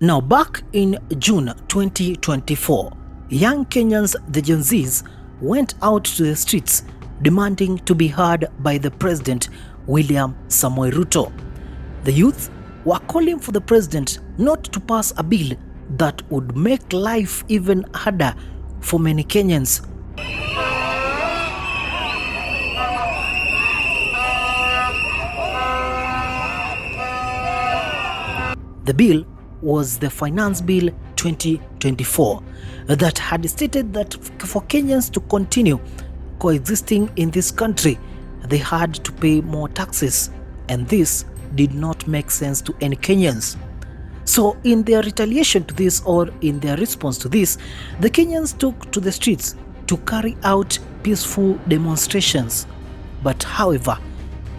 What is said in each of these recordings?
Now, back in June 2024, young Kenyans, the Gen Zs, went out to the streets demanding to be heard by the President William Samoei Ruto. The youth were calling for the president not to pass a bill that would make life even harder for many Kenyans. The bill was the Finance Bill 2024 that had stated that for Kenyans to continue coexisting in this country, they had to pay more taxes, and this did not make sense to any Kenyans. So in their retaliation to this, or in their response to this, the Kenyans took to the streets to carry out peaceful demonstrations. But however,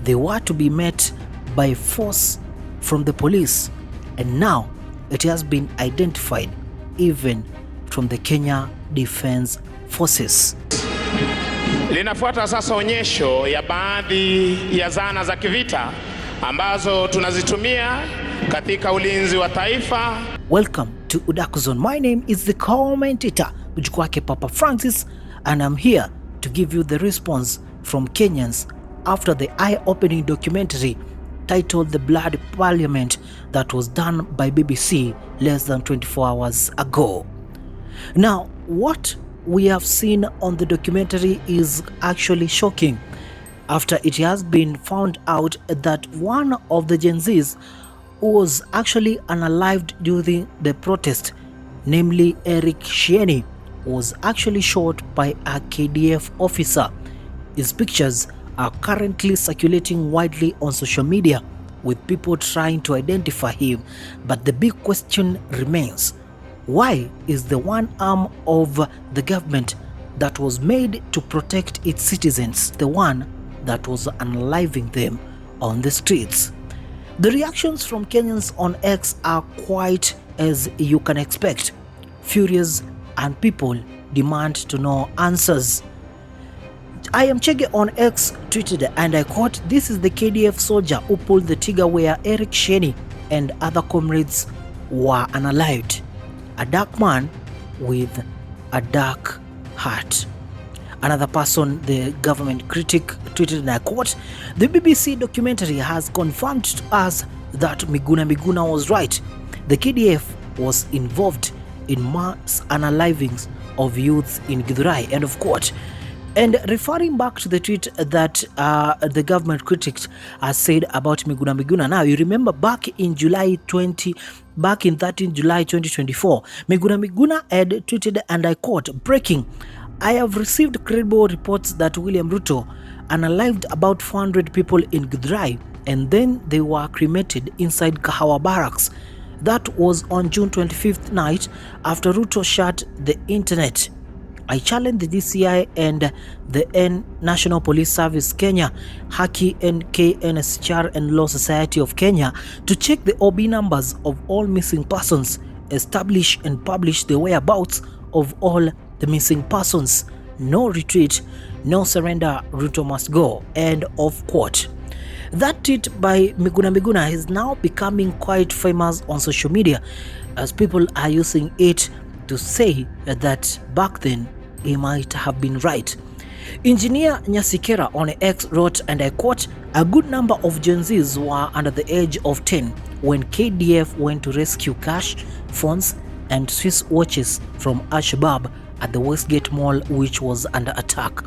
they were to be met by force from the police, and now it has been identified even from the Kenya Defense Forces. Linafuata sasa onyesho ya baadhi ya zana za kivita ambazo tunazitumia katika ulinzi wa taifa. Welcome to Udaku Zone. My name is the commentator Mjukwake Papa Francis, and I'm here to give you the response from Kenyans after the eye-opening documentary titled The Blood Parliament that was done by BBC less than 24 hours ago. Now, what we have seen on the documentary is actually shocking after it has been found out that one of the Gen Zs was actually unalived during the protest, namely Eric Shieni, was actually shot by a KDF officer. His pictures are currently circulating widely on social media, with people trying to identify him. But the big question remains: why is the one arm of the government that was made to protect its citizens the one that was unaliving them on the streets? The reactions from Kenyans on X are quite as you can expect. Furious, and people demand to know answers. I am Chege on X tweeted, and I quote, "This is the KDF soldier who pulled the trigger where Eric Shieni and other comrades were unalived. A dark man with a dark heart." Another person, the government critic, tweeted, and I quote, "The BBC documentary has confirmed to us that Miguna was right. The KDF was involved in mass unalivings of youth in Githurai," end of quote. And referring back to the tweet that the government critics has said about Miguna. Now, you remember back in 13 July 2024, Miguna had tweeted, and I quote, "Breaking, I have received credible reports that William Ruto unalived about 400 people in Githurai, and then they were cremated inside Kahawa Barracks. That was on June 25th night after Ruto shut the internet. I challenge the DCI and the National Police Service Kenya, Haki NK, NSHR and Law Society of Kenya to check the OB numbers of all missing persons, establish and publish the whereabouts of all the missing persons. No retreat, no surrender, Ruto must go," end of quote. That tweet by Miguna is now becoming quite famous on social media, as people are using it to say that back then he might have been right. Engineer Nyasikera on X wrote, and I quote, "A good number of Gen Zs were under the age of 10 when KDF went to rescue cash, phones and Swiss watches from Al-Shabaab at the Westgate Mall, which was under attack."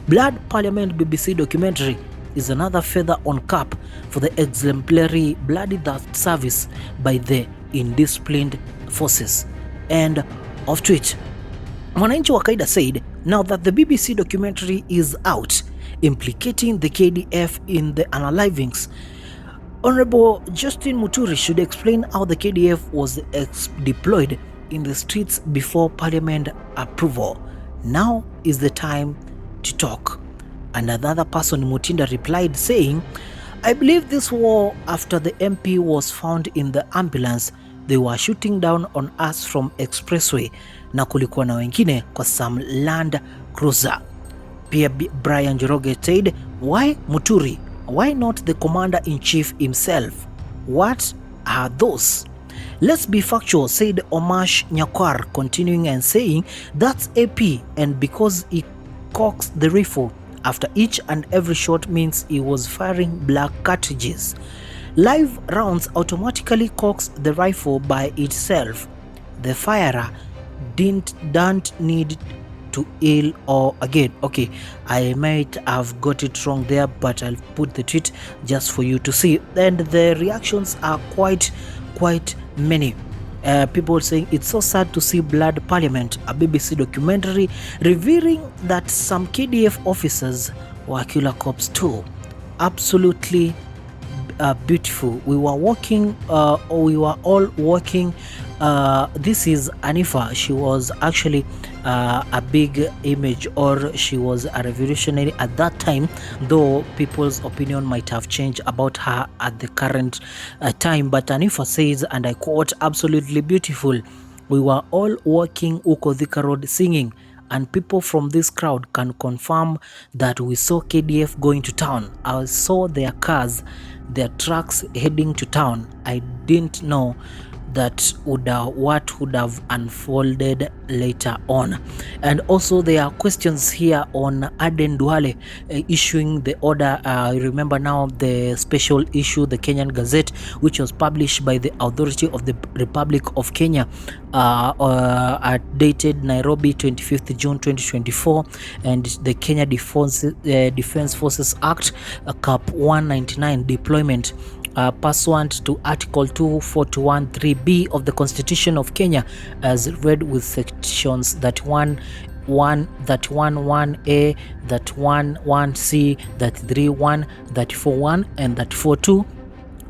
Blood Parliament BBC documentary is another feather on cap for the exemplary bloody death service by the indisciplined forces. End of tweet. Mwananchi wa Kaida said, now that the BBC documentary is out implicating the KDF in the unalivings, Honorable Justin Muturi should explain how the KDF was deployed in the streets before Parliament approval. Now is the time to talk. And another person, Mutinda, replied saying, "I believe this war after the MP was found in the ambulance. They were shooting down on us from expressway na kulikuwa na wengine kwa some land cruiser." Pia Brian Njoroge said, "Why Muturi? Why not the commander-in-chief himself? What are those?" Let's be factual, said Omash Nyakwar, continuing and saying, that's AP, and because he cocks the rifle after each and every shot means he was firing black cartridges. Live rounds automatically cocks the rifle by itself. The firer don't need to ill or again. Okay, I might have got it wrong there, but I'll put the tweet just for you to see. And the reactions are quite many. People saying it's so sad to see Blood Parliament, a BBC documentary revealing that some KDF officers were killer cops too. Absolutely beautiful. We were all walking. This is Anifa. She was actually a big image, or she was a revolutionary at that time, though people's opinion might have changed about her at the current time. But Anifa says, and I quote, absolutely beautiful. We were all walking Uko Thika Road singing, and people from this crowd can confirm that we saw KDF going to town. I saw their cars, their trucks heading to town. I didn't know that what would have unfolded later on. And also there are questions here on Aden Duale issuing the order. Remember now the special issue, the Kenyan Gazette, which was published by the Authority of the Republic of Kenya, dated Nairobi 25th June 2024, and the Kenya Defense Forces Act, Cap 199 deployment, pursuant to Article 241(3)(b) of the Constitution of Kenya, as read with sections that 1(1), that 1(1)(a), that 1(1)(c), that 3(1), that 4(1), and that 4(2)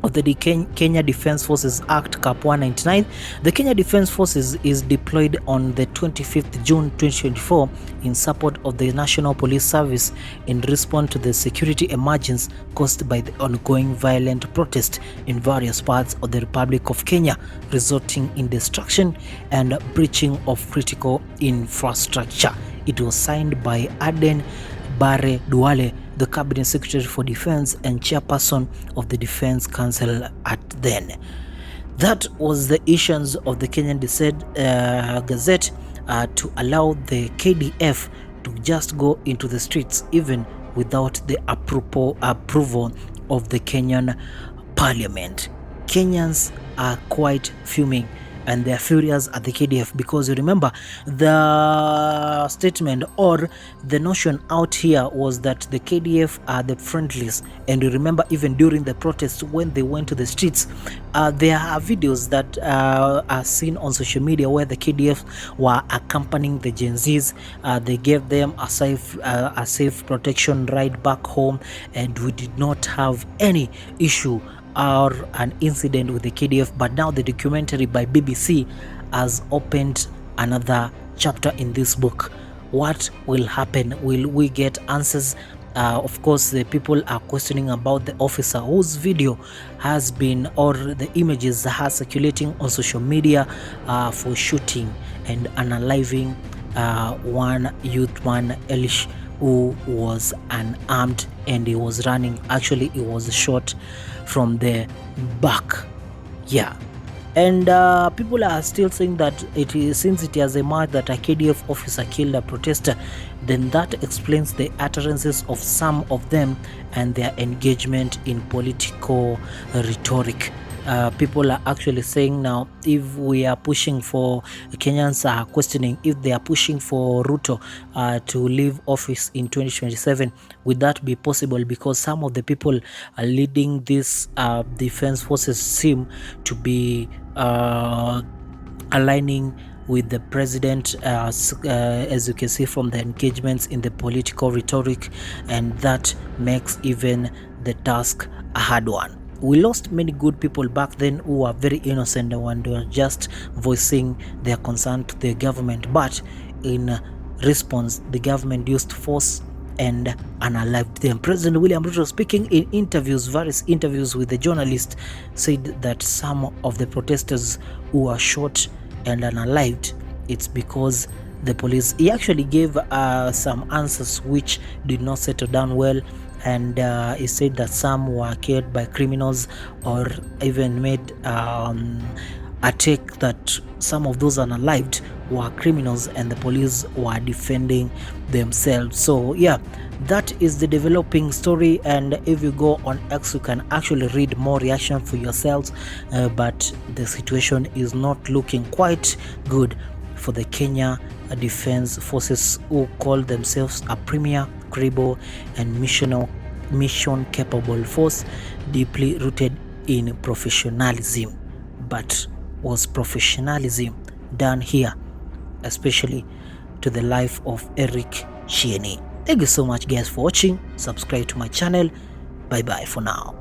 of the Kenya Defense Forces Act, Cap 199. The Kenya Defense Forces is deployed on the 25th June 2024 in support of the National Police Service in response to the security emergency caused by the ongoing violent protest in various parts of the Republic of Kenya, resulting in destruction and breaching of critical infrastructure. It was signed by Aden Bare Duale, the Cabinet Secretary for Defense and Chairperson of the Defense Council at then. That was the issuance of the Kenyan Gazette to allow the KDF to just go into the streets even without the approval of the Kenyan Parliament. Kenyans are quite fuming, and they are furious at the KDF because you remember the statement or the notion out here was that the KDF are the friendliest. And you remember even during the protests when they went to the streets, there are videos that are seen on social media where the KDF were accompanying the Gen Zs. They gave them a safe protection ride back home, and we did not have any issue or an incident with the KDF. But now the documentary by BBC has opened another chapter in this book. What will happen? Will we get answers? Of course, the people are questioning about the officer whose video has been, or the images has circulating on social media for shooting and unaliving one youth man, Elish, who was unarmed and he was running. Actually, he was shot from the back. Yeah. And people are still saying that since it has emerged that a KDF officer killed a protester, then that explains the utterances of some of them and their engagement in political rhetoric. People are actually saying now, if we are pushing for, Kenyans are questioning if they are pushing for Ruto to leave office in 2027, would that be possible? Because some of the people leading these defense forces seem to be aligning with the president, as you can see from the engagements in the political rhetoric, and that makes even the task a hard one. We lost many good people back then who were very innocent and were just voicing their concern to the government, but in response the government used force and unalived them. President William Ruto, speaking in various interviews with the journalist, said that some of the protesters who were shot and unalived, it's because the police. He actually gave some answers which did not settle down well, and he said that some were killed by criminals or even made I take that some of those unalived were criminals and the police were defending themselves. So yeah, that is the developing story, and if you go on X you can actually read more reaction for yourselves, but the situation is not looking quite good for the Kenya Defense Forces, who call themselves a premier, credible and mission capable force deeply rooted in professionalism. But was professionalism done here, especially to the life of Eric Shieni? Thank you so much guys for watching. Subscribe to my channel. Bye bye for now.